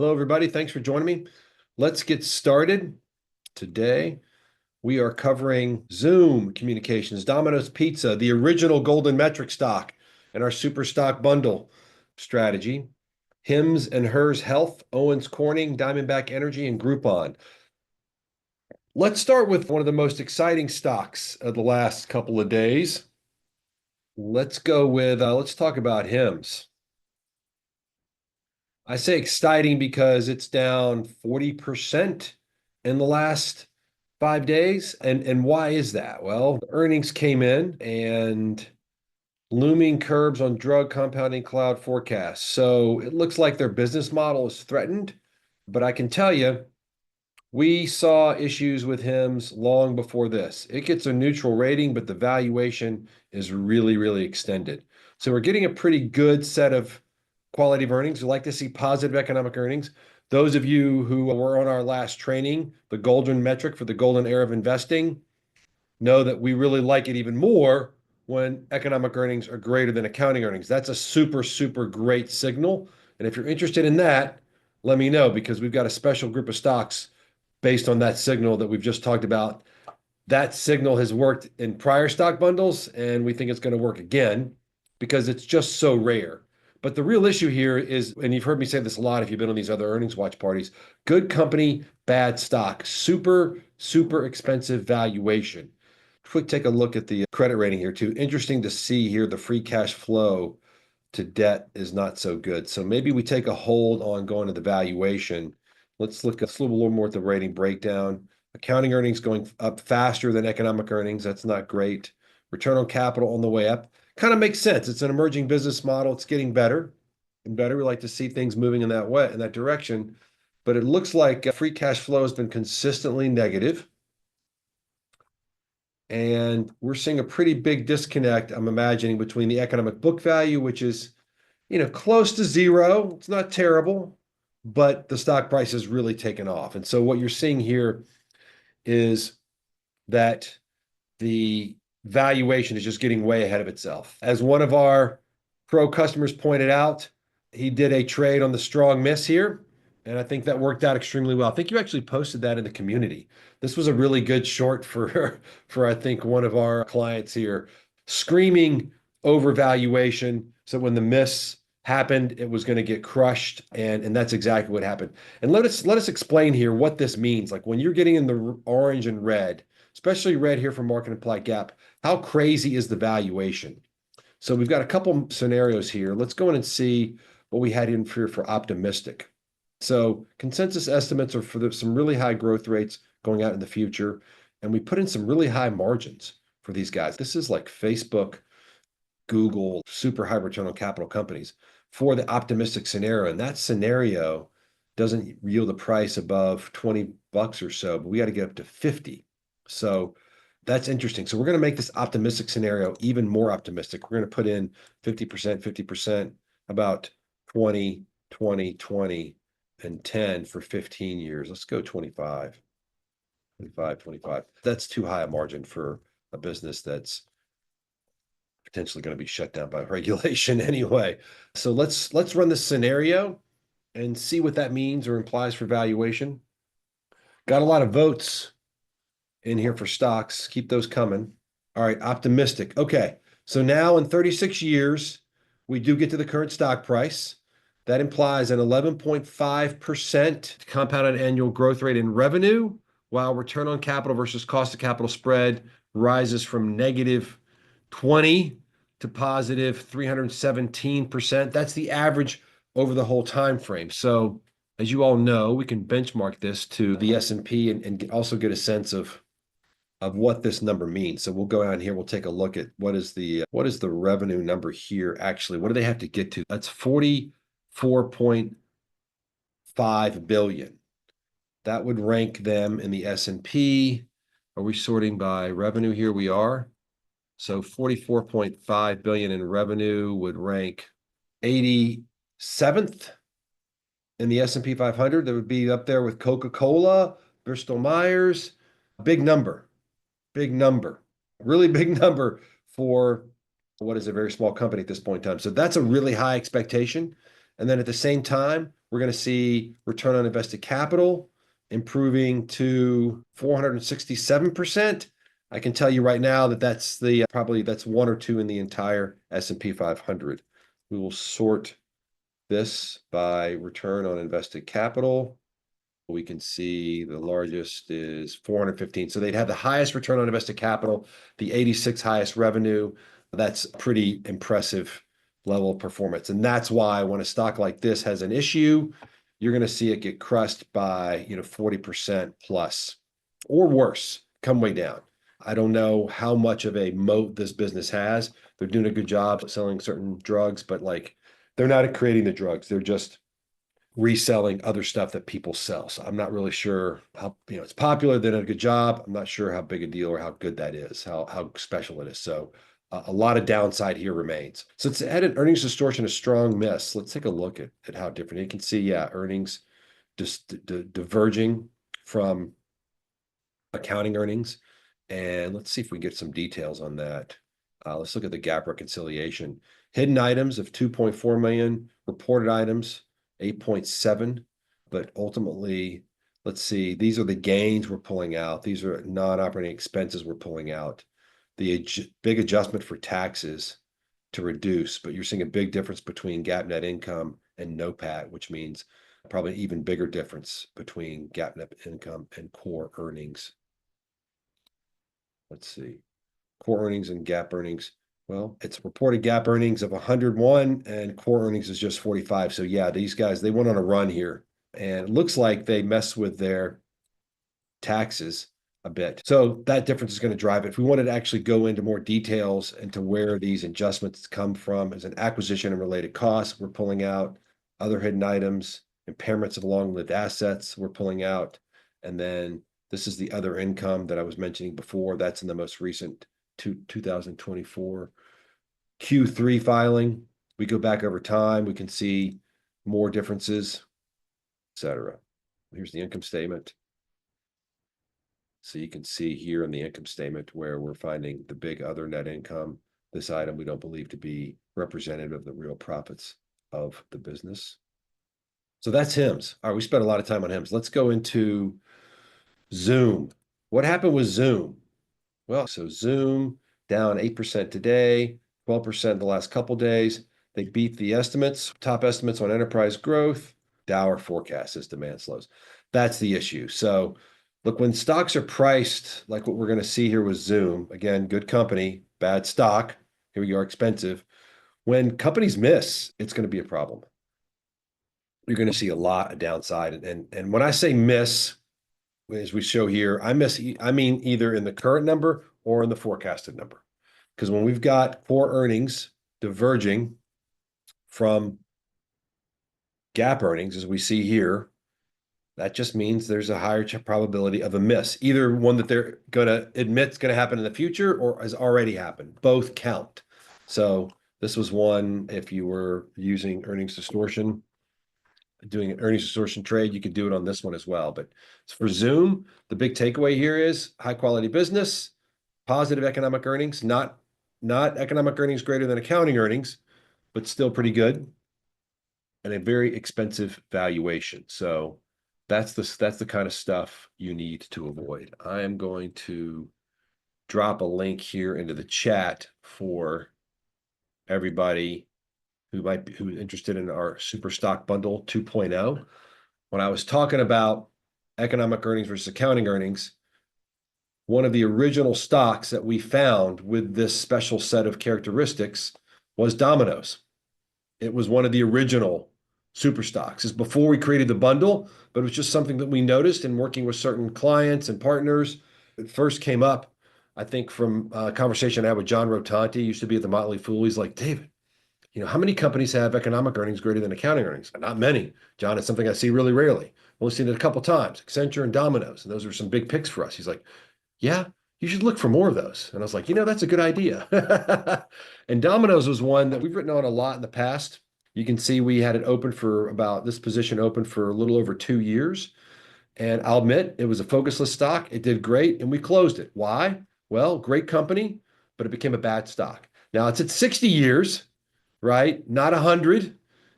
Hello, everybody. Thanks for joining me. Let's get started. Today, we are covering Zoom Communications, Domino's Pizza, the original golden metric stock, and our super stock bundle strategy, Hims and Hers Health, Owens Corning, Diamondback Energy, and Groupon. Let's start with one of the most exciting stocks of the last couple of days. Let's talk about Hims. I say exciting because it's down 40% in the last 5 days. And why is that? Well, the earnings came in and looming curbs on drug compounding cloud forecasts. So it looks like their business model is threatened. But I can tell you, we saw issues with Hims long before this. It gets a neutral rating, but the valuation is really, really extended. So we're getting a pretty good set of quality of earnings. We like to see positive economic earnings. Those of you who were on our last training, the golden metric for the golden era of investing, know that we really like it even more when economic earnings are greater than accounting earnings. That's a super, super great signal. And if you're interested in that, let me know because we've got a special group of stocks based on that signal that we've just talked about. That signal has worked in prior stock bundles, and we think it's going to work again because it's just so rare. But the real issue here is, and you've heard me say this a lot if you've been on these other earnings watch parties, good company, bad stock, super, super expensive valuation. Quick take a look at the credit rating here too. Interesting to see here the free cash flow to debt is not so good. So maybe we take a hold on going to the valuation. Let's look a little more at the rating breakdown. Accounting earnings going up faster than economic earnings. That's not great. Return on capital on the way up. Kind of makes sense. It's an emerging business model. It's getting better and better. We like to see things moving in that direction. But it looks like free cash flow has been consistently negative. And we're seeing a pretty big disconnect, I'm imagining, between the economic book value, which is, close to zero. It's not terrible, but the stock price has really taken off. And so what you're seeing here is that the valuation is just getting way ahead of itself. As one of our pro customers pointed out, he did a trade on the strong miss here, and I think that worked out extremely well. I think you actually posted that in the community. This was a really good short for I think one of our clients here, screaming overvaluation. So when the miss happened, it was going to get crushed, and that's exactly what happened. And let us explain here what this means. Like when you're getting in the orange and red, especially red here for market implied gap, how crazy is the valuation? So we've got a couple scenarios here. Let's go in and see what we had in for optimistic. So consensus estimates are for some really high growth rates going out in the future, and we put in some really high margins for these guys. This is like Facebook, Google, super high return on capital companies for the optimistic scenario. And that scenario doesn't yield a price above $20 or so, but we got to get up to 50. So that's interesting. So we're going to make this optimistic scenario even more optimistic. We're going to put in 50%, 50%, about 20, 20, 20, and 10 for 15 years. Let's go 25, 25, 25. That's too high a margin for a business that's potentially going to be shut down by regulation anyway. So let's run this scenario and see what that means or implies for valuation. Got a lot of votes in here for stocks. Keep those coming. All right, optimistic. Okay, so now in 36 years, we do get to the current stock price. That implies an 11.5% compounded annual growth rate in revenue, while return on capital versus cost of capital spread rises from negative 20 to positive 317%. That's the average over the whole time frame. So as you all know, we can benchmark this to the S&P and also get a sense of what this number means. So we'll go down here, we'll take a look at what is the revenue number here actually. What do they have to get to? That's 44.5 billion. That would rank them in the S&P. Are we sorting by revenue here? We are. So 44.5 billion in revenue would rank 87th in the S&P 500. That would be up there with Coca-Cola, Bristol Myers. Big number, really big number for what is a very small company at this point in time. So that's a really high expectation. And then at the same time, we're going to see return on invested capital improving to 467%. I can tell you right now that that's the probably that's one or two in the entire S&P 500. We will sort this by return on invested capital. We can see the largest is 415. So they'd have the highest return on invested capital, the 86 highest revenue. That's a pretty impressive level of performance. And that's why when a stock like this has an issue, you're going to see it get crushed by, 40% plus or worse, come way down. I don't know how much of a moat this business has. They're doing a good job selling certain drugs, but like they're not creating the drugs. They're just reselling other stuff that people sell. So I'm not really sure how, it's popular, they did a good job. I'm not sure how big a deal or how good that is, how special it is. So a lot of downside here remains. So it's added earnings distortion, a strong miss. Let's take a look at how different. You can see, yeah, earnings just diverging from accounting earnings. And let's see if we get some details on that. Let's look at the GAAP reconciliation. Hidden items of 2.4 million, reported items 8.7, but ultimately, let's see, these are the gains we're pulling out. These are non-operating expenses we're pulling out. The big adjustment for taxes to reduce, but you're seeing a big difference between GAAP net income and NOPAT, which means probably even bigger difference between GAAP net income and core earnings. Let's see, core earnings and GAAP earnings. Well, it's reported GAAP earnings of 101 and core earnings is just 45. So yeah, these guys, they went on a run here and it looks like they messed with their taxes a bit. So that difference is going to drive it. If we wanted to actually go into more details into where these adjustments come from as an acquisition and related costs, we're pulling out other hidden items, impairments of long-lived assets, we're pulling out. And then this is the other income that I was mentioning before. That's in the most recent 2024 Q3 filing. We go back over time, we can see more differences, etc. Here's the income statement. So you can see here in the income statement where we're finding the big other net income. This item we don't believe to be representative of the real profits of the business. So that's HIMSS. All right, we spent a lot of time on HIMSS. Let's go into Zoom. What happened with Zoom? Well, so Zoom down 8% today, 12% the last couple days. They beat the estimates, top estimates on enterprise growth. Dow forecast as demand slows. That's the issue. So look, when stocks are priced like what we're going to see here with Zoom, again, good company, bad stock. Here we are, expensive. When companies miss, it's going to be a problem. You're going to see a lot of downside. And when I say miss, as we show here, I mean either in the current number or in the forecasted number. Because when we've got core earnings diverging from GAAP earnings, as we see here, that just means there's a higher probability of a miss. Either one that they're going to admit is going to happen in the future or has already happened. Both count. So this was one, if you were using earnings distortion, doing an earnings distortion trade, you could do it on this one as well. But for Zoom, the big takeaway here is high quality business, positive economic earnings, not economic earnings greater than accounting earnings, but still pretty good, and a very expensive valuation. So that's the kind of stuff you need to avoid. I am going to drop a link here into the chat for everybody who's interested in our super stock bundle 2.0. When I was talking about economic earnings versus accounting earnings, one of the original stocks that we found with this special set of characteristics was Domino's. It was one of the original super stocks. It's before we created the bundle, but it was just something that we noticed in working with certain clients and partners. It first came up, I think, from a conversation I had with John Rotanti, used to be at the Motley Fool. He's like, David, how many companies have economic earnings greater than accounting earnings? Not many. John, it's something I see really rarely. Only seen it a couple times, Accenture and Domino's, and those are some big picks for us. He's like, yeah, you should look for more of those. And I was like, that's a good idea. And Domino's was one that we've written on a lot in the past. You can see we had it open for this position open for a little over 2 years. And I'll admit, it was a focusless stock. It did great, and we closed it. Why? Well, great company, but it became a bad stock. Now it's at 60 years, right? Not 100.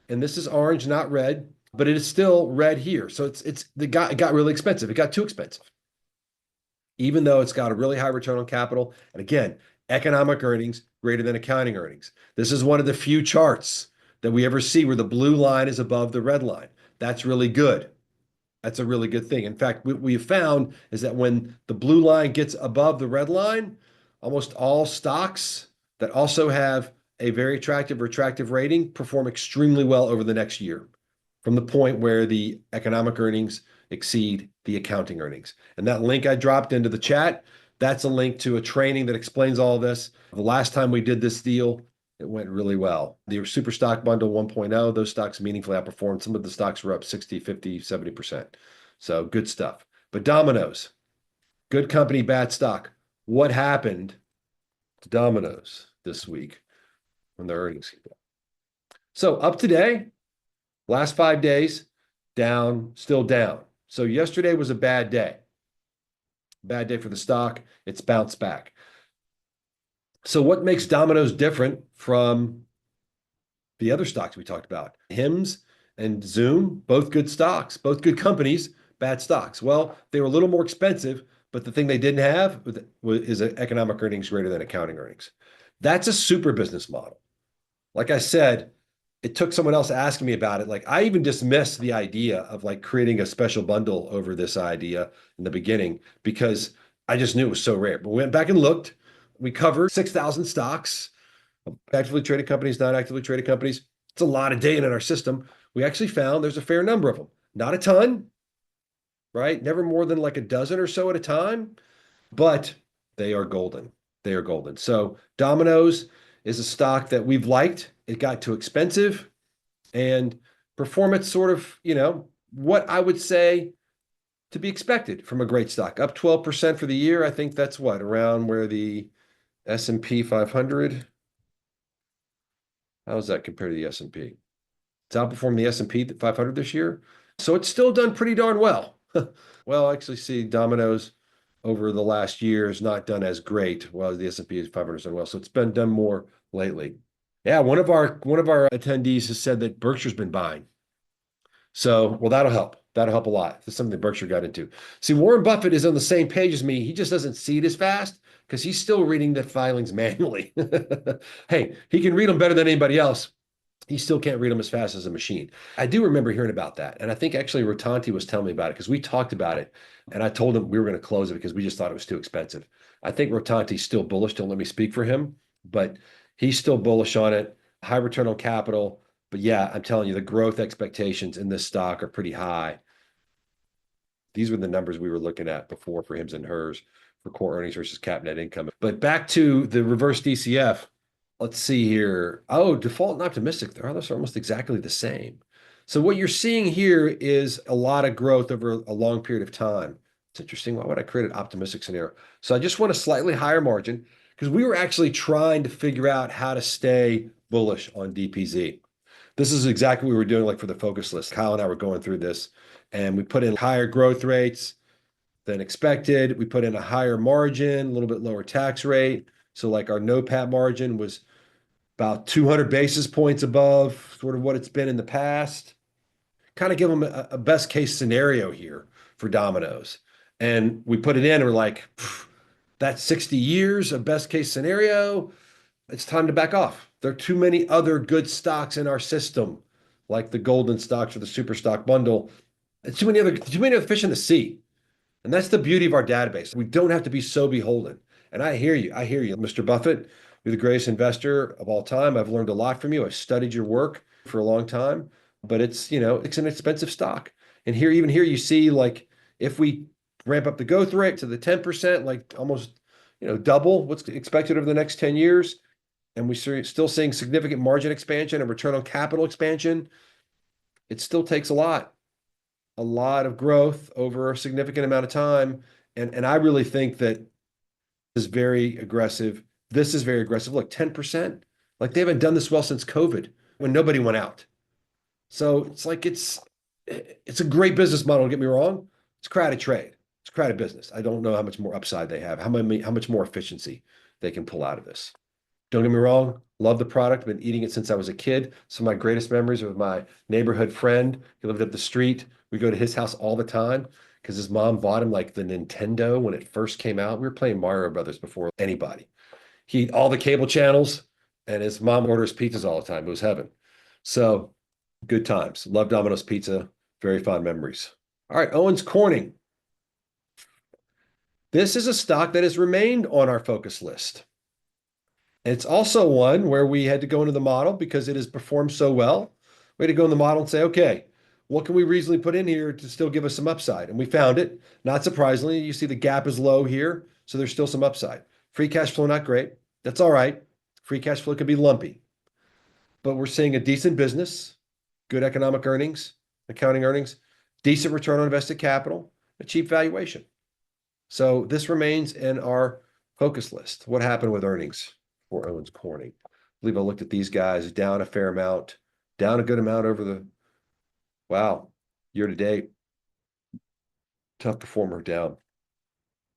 and this is orange, not red, but it is still red here. So it got really expensive. It got too expensive, even though it's got a really high return on capital. And again, economic earnings greater than accounting earnings. This is one of the few charts that we ever see where the blue line is above the red line. That's really good. That's a really good thing. In fact, what we've found is that when the blue line gets above the red line, almost all stocks that also have a very attractive or attractive rating perform extremely well over the next year from the point where the economic earnings exceed the accounting earnings. And that link I dropped into the chat, that's a link to a training that explains all this. The last time we did this deal, it went really well. The Super Stock Bundle 1.0, those stocks meaningfully outperformed. Some of the stocks were up 60, 50, 70%. So good stuff. But Domino's, good company, bad stock. What happened to Domino's this week when their earnings came out? So up today, last 5 days, down, still down. So yesterday was a bad day. Bad day for the stock. It's bounced back. So what makes Domino's different from the other stocks we talked about? Hims and Zoom, both good stocks, both good companies, bad stocks. Well, they were a little more expensive, but the thing they didn't have is economic earnings greater than accounting earnings. That's a super business model. Like I said, it took someone else asking me about it. Like I even dismissed the idea of like creating a special bundle over this idea in the beginning because I just knew it was so rare. But we went back and looked. We covered 6,000 stocks, actively traded companies, not actively traded companies. It's a lot of data in our system. We actually found there's a fair number of them. Not a ton, right? Never more than like a dozen or so at a time, but they are golden. They are golden. So Domino's is a stock that we've liked. It got too expensive and performance sort of, what I would say to be expected from a great stock. Up 12% for the year. I think that's what, around where the S&P 500. How does that compare to the S&P? It's outperformed the S&P 500 this year. So it's still done pretty darn well. Well, I actually see Domino's over the last year has not done as great. Well, the S&P 500 has done well. So it's been done more lately. Yeah, one of our attendees has said that Berkshire's been buying. So, well, that'll help. That'll help a lot. That's something that Berkshire got into. See, Warren Buffett is on the same page as me. He just doesn't see it as fast because he's still reading the filings manually. Hey, he can read them better than anybody else. He still can't read them as fast as a machine. I do remember hearing about that. And I think actually Rotanti was telling me about it because we talked about it. And I told him we were going to close it because we just thought it was too expensive. I think Rotanti's still bullish. Don't let me speak for him, but he's still bullish on it. High return on capital. But yeah, I'm telling you, the growth expectations in this stock are pretty high. These were the numbers we were looking at before for hims and hers for core earnings versus cap net income. But back to the reverse DCF. Let's see here. Oh, default and optimistic. They're almost exactly the same. So what you're seeing here is a lot of growth over a long period of time. It's interesting. Why would I create an optimistic scenario? So I just want a slightly higher margin because we were actually trying to figure out how to stay bullish on DPZ. This is exactly what we were doing like for the focus list. Kyle and I were going through this and we put in higher growth rates than expected. We put in a higher margin, a little bit lower tax rate. So like our NOPAT margin was about 200 basis points above sort of what it's been in the past. Kind of give them a best case scenario here for Domino's. And we put it in and we're like, that's 60 years of best case scenario. It's time to back off. There are too many other good stocks in our system, like the golden stocks or the super stock bundle. It's too many other fish in the sea. And that's the beauty of our database. We don't have to be so beholden. And I hear you, Mr. Buffett. You're the greatest investor of all time. I've learned a lot from you. I've studied your work for a long time, but it's an expensive stock. And even here you see like if we ramp up the growth rate to the 10%, like almost double what's expected over the next 10 years, and we're still seeing significant margin expansion and return on capital expansion, it still takes a lot of growth over a significant amount of time. And I really think that is very aggressive. This is very aggressive. Look, 10%. Like they haven't done this well since COVID when nobody went out. So it's like it's a great business model, don't get me wrong. It's crowded trade. It's crowded business. I don't know how much more upside they have, how much more efficiency they can pull out of this. Don't get me wrong, love the product. Been eating it since I was a kid. Some of my greatest memories are with my neighborhood friend. He lived up the street. We go to his house all the time because his mom bought him like the Nintendo when it first came out. We were playing Mario Brothers before anybody. He all the cable channels, and his mom orders pizzas all the time. It was heaven. So good times. Love Domino's Pizza. Very fond memories. All right, Owens Corning. This is a stock that has remained on our focus list. It's also one where we had to go into the model because it has performed so well. We had to go in the model and say, okay, what can we reasonably put in here to still give us some upside? And we found it. Not surprisingly, you see the gap is low here, so there's still some upside. Free cash flow, not great. That's all right. Free cash flow could be lumpy, but we're seeing a decent business, good economic earnings, accounting earnings, decent return on invested capital, a cheap valuation. So this remains in our focus list. What happened with earnings for Owens Corning? I believe I looked at these guys down a fair amount, down a good amount over the, wow, year to date. Tough performer down.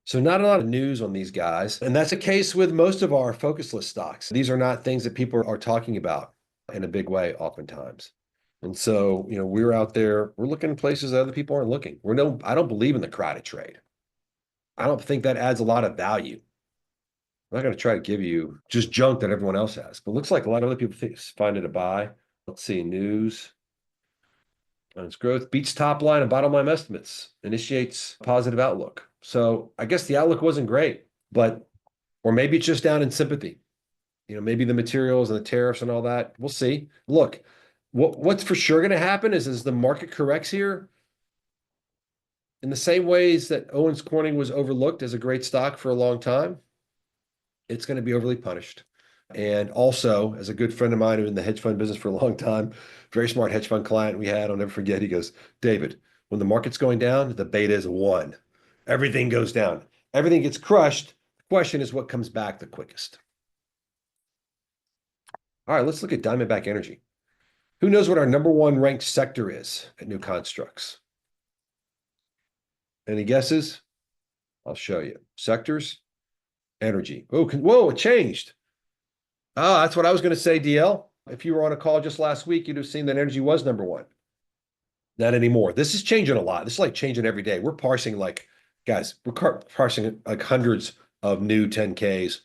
So not a lot of news on these guys. And that's the case with most of our focus list stocks. These are not things that people are talking about in a big way oftentimes. And so, we're out there, we're looking in places that other people aren't looking. I don't believe in the crowded trade. I don't think that adds a lot of value. I'm not going to try to give you just junk that everyone else has, but it looks like a lot of other people find it a buy. Let's see, news. Its growth beats top line and bottom line estimates, initiates positive outlook. So I guess the outlook wasn't great, or maybe it's just down in sympathy. Maybe the materials and the tariffs and all that. We'll see. Look, what's for sure going to happen is as the market corrects here, in the same ways that Owens Corning was overlooked as a great stock for a long time, it's going to be overly punished. And also, as a good friend of mine who in the hedge fund business for a long time, very smart hedge fund client we had, I'll never forget, he goes, David, when the market's going down, the beta is 1. Everything goes down. Everything gets crushed. The question is what comes back the quickest. All right, let's look at Diamondback Energy. Who knows what our number 1 ranked sector is at New Constructs? Any guesses? I'll show you. Sectors, energy. Oh, whoa, it changed. Oh, that's what I was going to say, DL. If you were on a call just last week, you'd have seen that energy was number 1. Not anymore. This is changing a lot. This is like changing every day. We're parsing parsing like hundreds of new 10Ks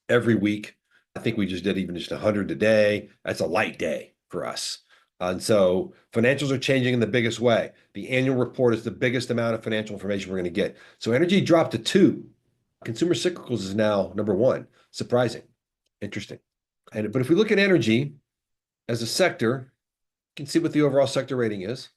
every week. I think we just did even just 100 today. That's a light day for us. And so financials are changing in the biggest way. The annual report is the biggest amount of financial information we're going to get. So energy dropped to 2. Consumer cyclicals is now number 1. Surprising. Interesting. But if we look at energy as a sector, you can see what the overall sector rating is.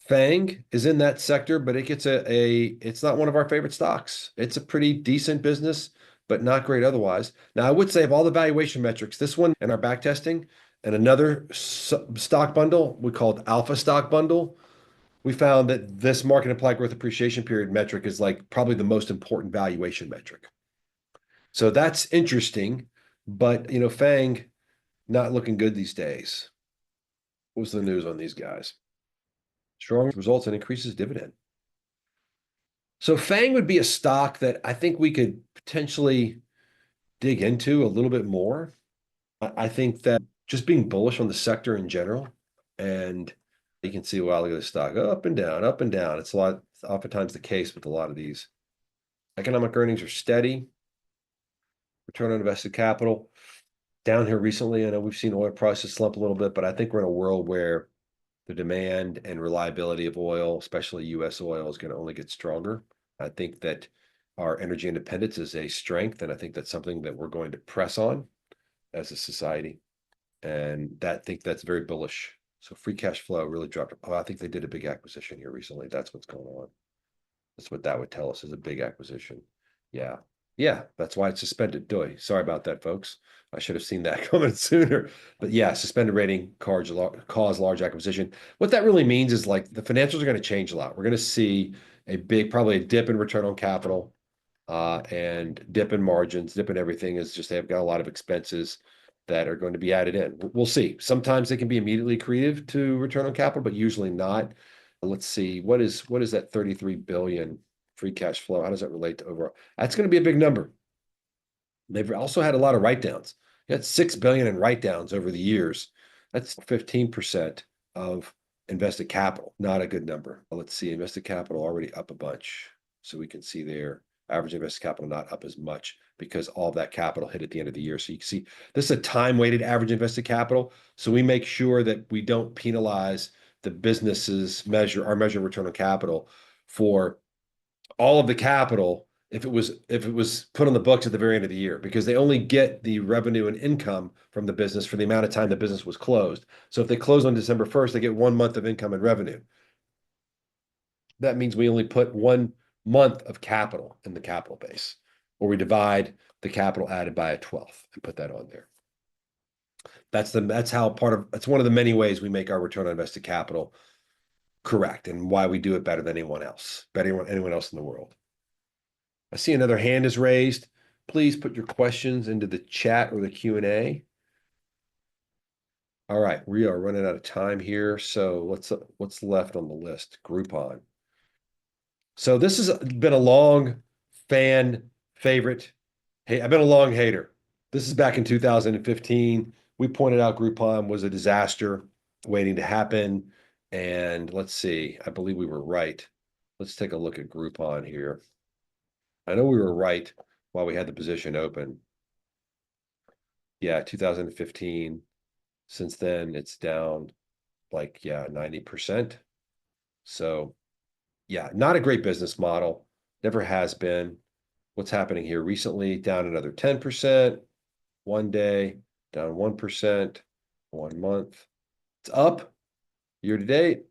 FANG is in that sector, but it gets it's not one of our favorite stocks. It's a pretty decent business, but not great otherwise. Now, I would say of all the valuation metrics, this one in our back testing and another stock bundle we called Alpha Stock Bundle, we found that this market implied growth appreciation period metric is like probably the most important valuation metric. So that's interesting, but FANG not looking good these days. What's the news on these guys? Strong results and increases dividend. So FANG would be a stock that I think we could potentially dig into a little bit more. I think that just being bullish on the sector in general, and you can see, wow, look at this stock, up and down, up and down. It's oftentimes the case with a lot of these. Economic earnings are steady. Return on invested capital down here recently. I know we've seen oil prices slump a little bit, but I think we're in a world where the demand and reliability of oil, especially US oil, is going to only get stronger. I think that our energy independence is a strength, and I think that's something that we're going to press on as a society. And I think that's very bullish. So free cash flow really dropped. Oh, I think they did a big acquisition here recently. That's what's going on. That's what that would tell us is a big acquisition. Yeah. Yeah, that's why it's suspended. Doy. Sorry about that, folks. I should have seen that coming sooner. But yeah, suspended rating cause large acquisition. What that really means is like the financials are going to change a lot. We're going to see probably a dip in return on capital and dip in margins, dip in everything. Is just they've got a lot of expenses that are going to be added in. We'll see. Sometimes they can be immediately accretive to return on capital, but usually not. Let's see. What is that 33 billion free cash flow? How does that relate to overall? That's going to be a big number. They've also had a lot of write-downs. You had 6 billion in write-downs over the years. That's 15% of invested capital. Not a good number. Let's see, invested capital already up a bunch. So we can see there, average invested capital not up as much because all that capital hit at the end of the year. So you can see this is a time-weighted average invested capital. So we make sure that we don't penalize the business's measure, our measure of return on capital for all of the capital if it was put on the books at the very end of the year, because they only get the revenue and income from the business for the amount of time the business was closed. So if they close on December 1st, they get 1 month of income and revenue. That means we only put 1 month of capital in the capital base, or we divide the capital added by a 12th and put that on there. That's one of the many ways we make our return on invested capital correct, and why we do it better than anyone else, better than anyone else in the world. I see another hand is raised. Please put your questions into the chat or the Q&A. All right, we are running out of time here. So what's left on the list? Groupon. So this has been a long fan favorite. Hey, I've been a long hater. This is back in 2015. We pointed out Groupon was a disaster waiting to happen. And let's see, I believe we were right. Let's take a look at Groupon here. I know we were right while we had the position open. Yeah, 2015. Since then, it's down like, 90%. So, yeah, not a great business model. Never has been. What's happening here recently? Down another 10%. One day, down 1%. 1 month. It's up year to date,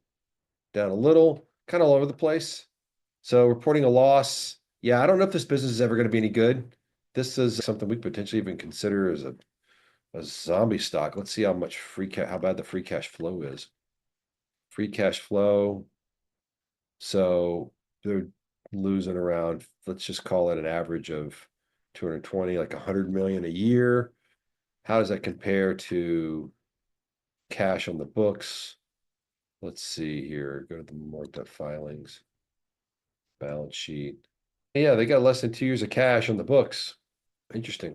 down a little, kind of all over the place. So, reporting a loss. Yeah, I don't know if this business is ever going to be any good. This is something we potentially even consider as a zombie stock. Let's see how much how bad the free cash flow is. Free cash flow. So they're losing around, let's just call it an average of 220, like 100 million a year. How does that compare to cash on the books? Let's see here. Go to the marked filings, balance sheet. Yeah, they got less than 2 years of cash on the books. Interesting.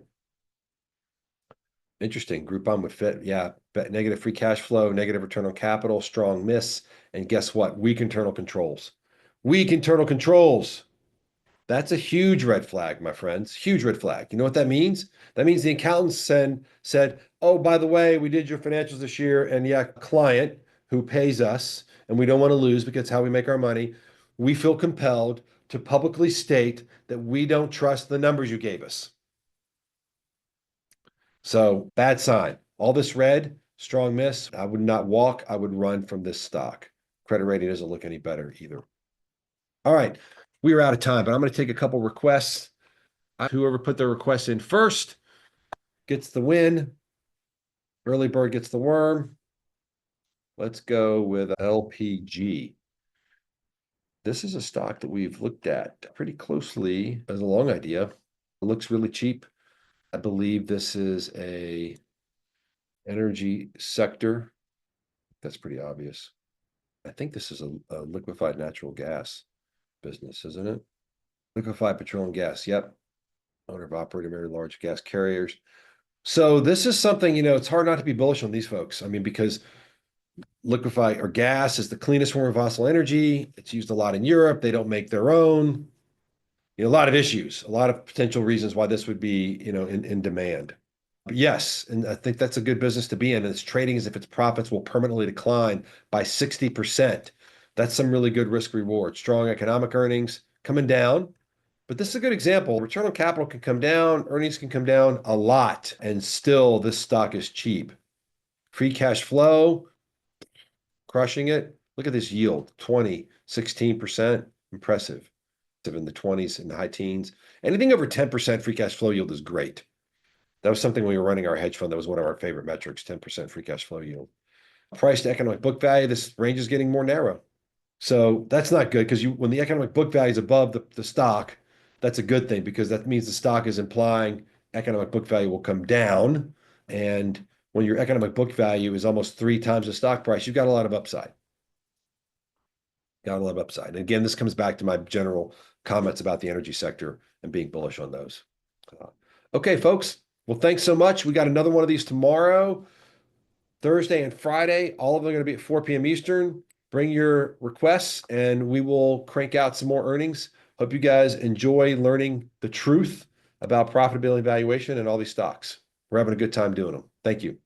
Interesting. Groupon would fit. Yeah. Negative free cash flow, negative return on capital, strong miss. And guess what? Weak internal controls. Weak internal controls. That's a huge red flag, my friends. Huge red flag. You know what that means? That means the accountants said, oh, by the way, we did your financials this year. And yeah, client who pays us, and we don't want to lose because it's how we make our money. We feel compelled to publicly state that we don't trust the numbers you gave us. So bad sign. All this red, strong miss. I would not walk. I would run from this stock. Credit rating doesn't look any better either. All right. We are out of time, but I'm going to take a couple requests. Whoever put their request in first gets the win. Early bird gets the worm. Let's go with LPG. This is a stock that we've looked at pretty closely as a long idea. It looks really cheap. I believe this is a energy sector. That's pretty obvious. I think this is a liquefied natural gas business, isn't it? Liquefied petroleum gas. Yep. Owner of operating very large gas carriers. So this is something, it's hard not to be bullish on these folks. I mean, because liquefied or gas is the cleanest form of fossil energy. It's used a lot in Europe. They don't make their own. A lot of issues, a lot of potential reasons why this would be, in demand. But yes, and I think that's a good business to be in. And it's trading as if its profits will permanently decline by 60%. That's some really good risk reward. Strong economic earnings coming down. But this is a good example. Return on capital can come down, earnings can come down a lot, and still this stock is cheap. Free cash flow, crushing it. Look at this yield, 20, 16%. Impressive. In the 20s, in the high teens. Anything over 10% free cash flow yield is great. That was something when we were running our hedge fund. That was one of our favorite metrics, 10% free cash flow yield. Price to economic book value, this range is getting more narrow. So that's not good, because when the economic book value is above the stock, that's a good thing, because that means the stock is implying economic book value will come down. And when your economic book value is almost 3 times the stock price, you've got a lot of upside. Got a lot of upside. And again, this comes back to my general comments about the energy sector and being bullish on those. Okay, folks. Well, thanks so much. We got another one of these tomorrow, Thursday and Friday. All of them are going to be at 4 p.m. Eastern. Bring your requests and we will crank out some more earnings. Hope you guys enjoy learning the truth about profitability and valuation and all these stocks. We're having a good time doing them. Thank you.